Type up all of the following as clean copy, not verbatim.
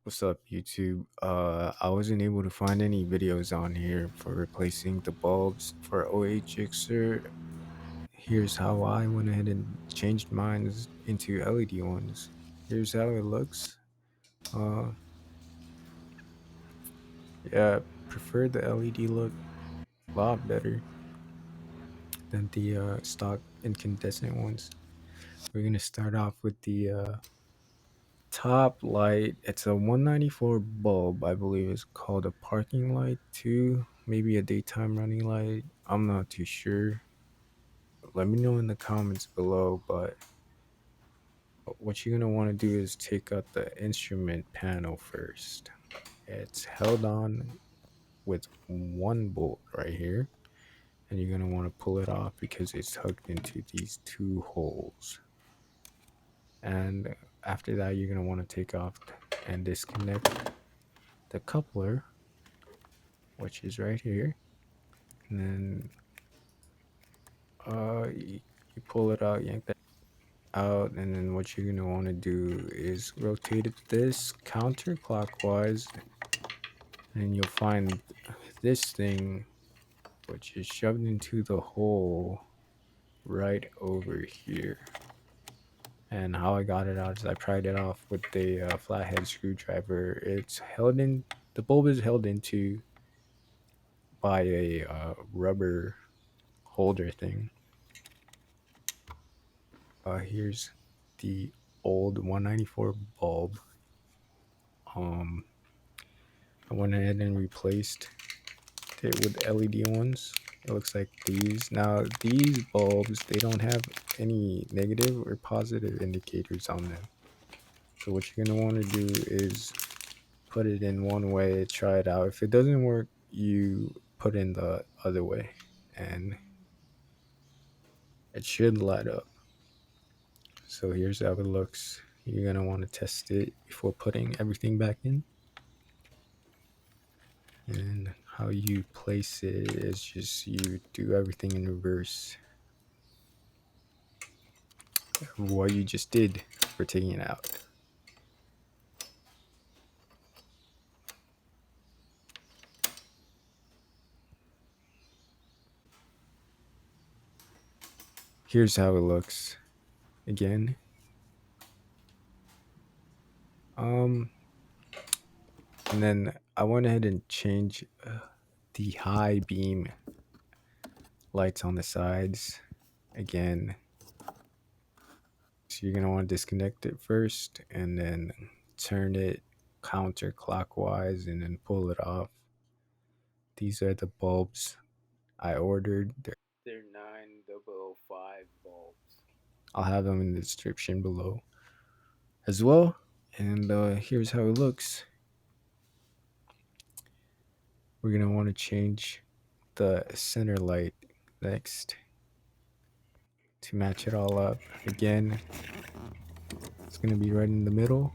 What's up, YouTube? I wasn't able to find any videos on here for replacing the bulbs for Gsxr. Here's how I went ahead and changed mine into LED ones. Here's how it looks. Uh, yeah, prefer the LED look a lot better than the stock incandescent ones. We're gonna start off with the top light. It's a 194 bulb, I believe it's called a parking light too, maybe a daytime running light, I'm not too sure. Let me know in the comments below. But what you're going to want to do is take out the instrument panel first. It's held on with one bolt right here, and you're going to want to pull it off because it's hooked into these two holes. And after that, you're going to want to take off and disconnect the coupler, which is right here. And then you pull it out, yank that out, and then what you're gonna want to do is rotate this counterclockwise, and you'll find this thing, which is shoved into the hole right over here. And how I got it out is I pried it off with a flathead screwdriver. It's held in, the bulb is held into by a rubber holder thing. Here's the old 194 bulb. I went ahead and replaced it with LED ones. It looks like these. Now these bulbs, they don't have any negative or positive indicators on them. So what you're gonna want to do is put it in one way, try it out. If it doesn't work, you put in the other way, and it should light up. So here's how it looks. You're gonna want to test it before putting everything back in. And how you place it is just you do everything in reverse. What you just did for taking it out. Here's how it looks again. And then I went ahead and changed the high beam lights on the sides again. So you're gonna want to disconnect it first and then turn it counterclockwise and then pull it off. These are the bulbs I ordered. They're 9005 bulbs. I'll have them in the description below as well. And here's how it looks. We're gonna want to change the center light next to match it all up. Again, it's gonna be right in the middle.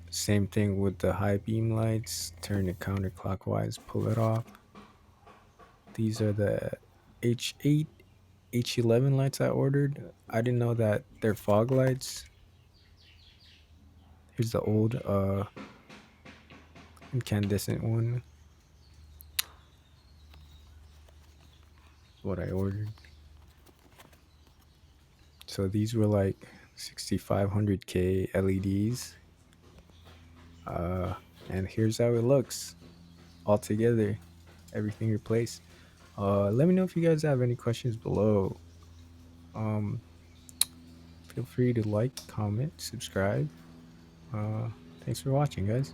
Same thing with the high beam lights. Turn it counterclockwise, pull it off. These are the H8 H11 lights I ordered. I didn't know that they're fog lights. Here's the old incandescent one, what I ordered. So these were like 6500K LEDs. And here's how it looks all together, everything replaced. Let me know if you guys have any questions below. Feel free to like, comment, subscribe. Thanks for watching, guys.